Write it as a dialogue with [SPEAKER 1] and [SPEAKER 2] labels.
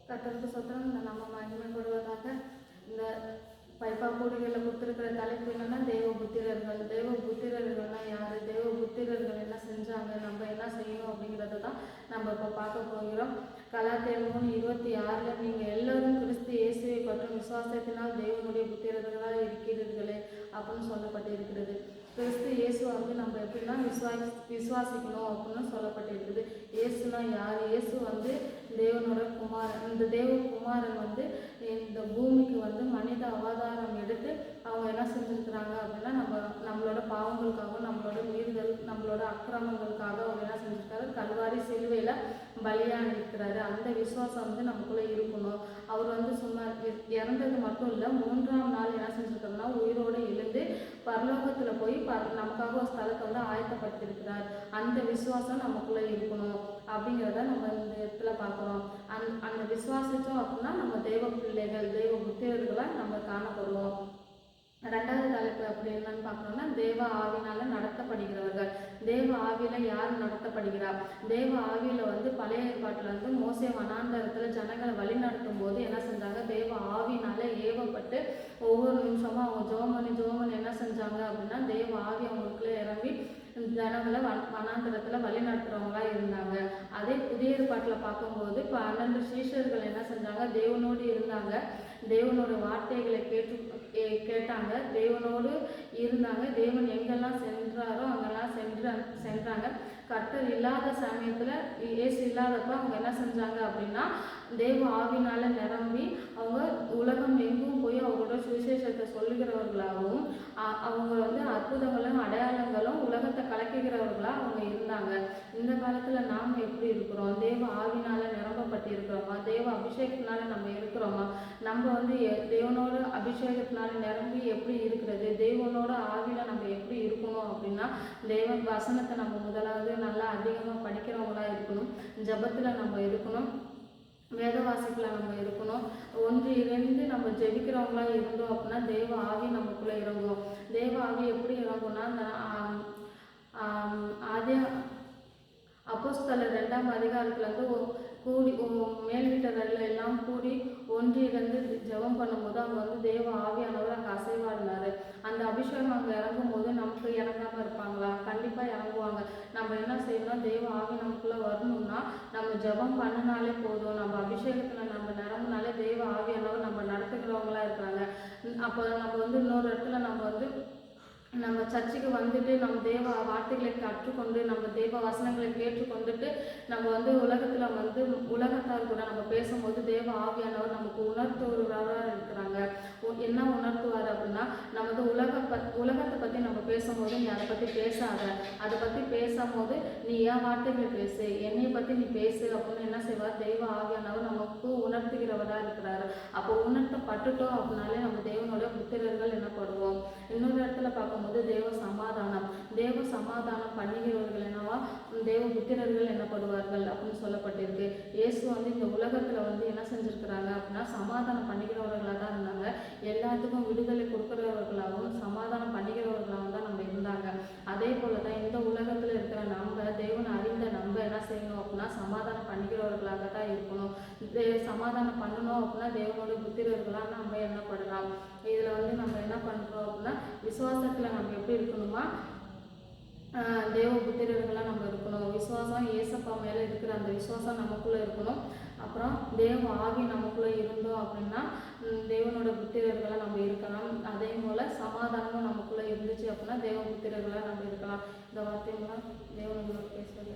[SPEAKER 1] கர்த்தருக்கு ஸ்தோத்திரம். இந்த நம்ம மகிமைப்படுவதாக. இந்த பைப்பா கூடுகளில் கொடுத்துருக்கிற தலைப்பு என்னன்னா தேவ புத்திரர்கள். தேவ புத்திரர்கள்னா யாரு, தேவ புத்திரர்கள் என்ன செஞ்சாங்க, நம்ம என்ன செய்யணும் அப்படிங்கிறத தான் நம்ம இப்போ பார்க்க போகிறோம். கலாத்தியர் 3:26 நீங்கள் எல்லாரும் கிறிஸ்து இயேசுவை பற்றும் விசுவாசத்தினால் தேவனுடைய புத்திரர்களாக இருக்கிறீர்களே அப்படின்னு சொல்லப்பட்டிருக்கிறது. கிறிஸ்து இயேசு வந்து நம்ம எப்படின்னா விசுவாசிக்கணும் அப்படின்னு சொல்லப்பட்டிருக்குது. இயேசுனா யார்? இயேசு வந்து தேவனோட குமாரன். இந்த தேவ குமாரன் வந்து இந்த பூமிக்கு வந்து மனித அவதாரம் எடுத்து அவங்க என்ன செஞ்சுருக்கிறாங்க அப்படின்னா நம்மளோட பாவங்களுக்காகவும் நம்மளோட மீறுதல் நம்மளோட அக்கிரமங்களுக்காக அவங்க என்ன செஞ்சுருக்காரு, கல்வாரி சிலுவையில் பலியாக இருக்கிறாரு. அந்த விசுவாசம் வந்து நமக்குள்ளே இருக்கணும். அவர் வந்து சும்மா இறந்தது மட்டும் இல்லை, 3ஆம் நாள் என்ன செஞ்சுருக்காருன்னா உயிரோடு எழுந்து பரலோகத்தில் போய் நமக்காக ஒரு ஸ்தலத்தை வந்து ஆயத்தப்படுத்தியிருக்கிறார். அந்த விசுவாசம் நமக்குள்ளே இருக்கணும் அப்படிங்கிறத நம்ம இந்த இடத்துல பார்க்குறோம். அந்த விசுவாசித்தோம் அப்படின்னா நம்ம தெய்வ பிள்ளைகள், தெய்வ புத்திரர்களை நம்ம காணப்படுவோம். ரெண்டாவது தலைப்பு அப்படி என்னன்னு பார்க்கணும்னா தேவ ஆவினால நடத்தப்படுகிறவர்கள். தேவ ஆவியில யார் நடத்தப்படுகிறார்? தேவ ஆவியில வந்து பழைய ஏற்பாட்டில் வந்து மோசே வனாந்தரத்துல ஜனங்களை வழி நடத்தும் போது என்ன செஞ்சாங்க, தேவ ஆவினால ஏவப்பட்டு ஒவ்வொரு நிமிஷமும் அவங்க ஜோமனி என்ன செஞ்சாங்க அப்படின்னா தேவ ஆவி அவங்களுக்குள்ள இறங்கி ஜனங்களை வனாந்தரத்துல வழி நடத்துறவங்களா இருந்தாங்க. அதே புதிய ஏற்பாட்டில் பார்க்கும்போது 12 சீஷர்கள் என்ன செஞ்சாங்க, தேவனோடு இருந்தாங்க, தேவனோட வார்த்தைகளை கேட்டாங்க, தேவனோடு இருந்தாங்க. தேவன் எங்கெல்லாம் சென்றாரோ அங்கெல்லாம் சென்றாங்க. கர்த்தர் இல்லாத சமயத்தில் இயேசு இல்லாதப்ப அவங்க என்ன செஞ்சாங்க அப்படின்னா தேவ ஆவினால நிரம்பி அவங்க உலகம் எங்கும் போய் அவரோட சுவிசேஷத்தை சொல்லுகிறவர்களாகவும் அவங்க வந்து அற்புதங்களும் அடையாளங்களும் உலகத்தை கலக்குகிறவர்களாக அவங்க இருந்தாங்க. இந்த காலத்தில் நாம் எப்படி இருக்கிறோம்? தேவ ஆவினால நிரம்பப்பட்டு இருக்கிறோமா? தேவ அபிஷேகத்தினால நம்ம இருக்கிறோமா? நம்ம வந்து தேவனோட அபிஷேகத்தினால நிரம்பி எப்படி இருக்கிறது, தேவனோட ஆவியில நம்ம எப்படி இருக்கணும் அப்படின்னா தேவன் வசனத்தை நம்ம முதலாவது நல்லா அதிகமாக படிக்கிறவங்களா இருக்கணும், ஜபத்தில் நம்ம இருக்கணும், வேத வாசிப்புல நம்ம இருக்கணும், ஒன்று இணைந்து நம்ம ஜெபிக்கிறவங்களா இருந்தோம் அப்படின்னா தேவ ஆவி நமக்குள்ளே இறங்கும். தேவ ஆவி எப்படி இறங்கும்னா ஆதி அப்போஸ்தலர் 2ஆம் அதிகாரத்துல இருந்து கூடி மேல் வீட்டர்கள் எல்லாம் கூடி ஒன்றியிருந்து ஜெபம் பண்ணும்போது அவங்க வந்து தேவ ஆவியானவர் அங்கே அசைவாடினாரு. அந்த அபிஷேகம் அங்கே இறங்கும் போது நமக்கு இறங்காம இருப்பாங்களா? கண்டிப்பா இறங்குவாங்க. நம்ம என்ன செய்யணும், தேவ ஆவி நமக்குள்ள வரணும்னா நம்ம ஜெபம் பண்ணினாலே போதும். நம்ம அபிஷேகத்துல நம்ம நிரம்பினாலே தேவ ஆவியானவர் நம்ம நடத்துகிறவங்களா இருக்கிறாங்க. அப்போ நம்ம வந்து இன்னொரு இடத்துல நம்ம சர்ச்சுக்கு வந்துட்டு நம்ம தேவ வார்த்தைகளை கற்றுக்கொண்டு நம்ம தேவ வசனங்களை கேட்டுக்கொண்டுட்டு நம்ம வந்து உலகத்தில் வந்து உலகத்தார் கூட நம்ம பேசும்போது தேவ ஆவியானவர் நமக்கு உணர்த்துவராக இருக்கிறாங்க. என்ன உணர்த்துவார் அப்படின்னா நமது உலகத்தை பற்றி நம்ம பேசும்போது நீ அதை பற்றி பேசாத, அதை பற்றி பேசும்போது நீ என் வார்த்தைகளை பேசு, என்னை பற்றி நீ பேசு அப்படின்னு என்ன செய்வார், தெய்வ ஆவியானவர் நமக்கு உணர்த்துகிறவராக இருக்கிறாரு. அப்போ உணர்த்தப்பட்டுட்டோம் அப்படின்னாலே நம்ம தேவனோட புத்திரர்கள் என்னப்படுவோம். இன்னொரு இடத்துல பார்க்கும்போது தேவ சமாதானம் பண்ணுகிறவர்கள் என்னவா தேவ புத்திரர்கள் என்னப்படுவார்கள் அப்படின்னு சொல்லப்பட்டிருக்கு. இயேசு வந்து இந்த உலகத்துல வந்து என்ன செஞ்சிருக்கிறாங்க அப்படின்னா சமாதானம் பண்ணிக்கிறவர்களாக தான் இருந்தாங்க. எல்லாத்துக்கும் விடுதலை கொடுக்கிறவர்களாகவும் சமாதானம் பண்ணிக்கிறவர்களாகவும் தான் நம்ம இருந்தாங்க. அதே போலதான் இந்த உலகத்துல இருக்கிற நம்ம தேவனை அறிந்த நம்ம என்ன செய்யணும் அப்படின்னா சமாதானம் பண்ணிக்கிறவர்களாக தான் இருக்கணும். சமாதானம் பண்ணணும் அப்படின்னா தேவனோட புத்திரர்களாக நம்ம என்னப்படலாம். இதுல வந்து நம்ம என்ன பண்றோம் அப்படின்னா விசுவாசத்துல நம்ம எப்படி இருக்கணுமா, தேவ புத்திரர்களாக நம்ம இருக்கணும். விசுவாசம் ஏசப்பா மேலே இருக்கிற அந்த விசுவாசம் நமக்குள்ளே இருக்கணும். அப்புறம் தேவ ஆவி நமக்குள்ளே இருந்தோம் அப்படின்னா தேவனோட புத்திரர்களாக நம்ம இருக்கலாம். அதே போல் சமாதானமும் நமக்குள்ளே இருந்துச்சு அப்படின்னா தேவ புத்திரர்களாக நம்ம இருக்கலாம். இந்த வார்த்தைகள்லாம் தேவனோட பேசுவது.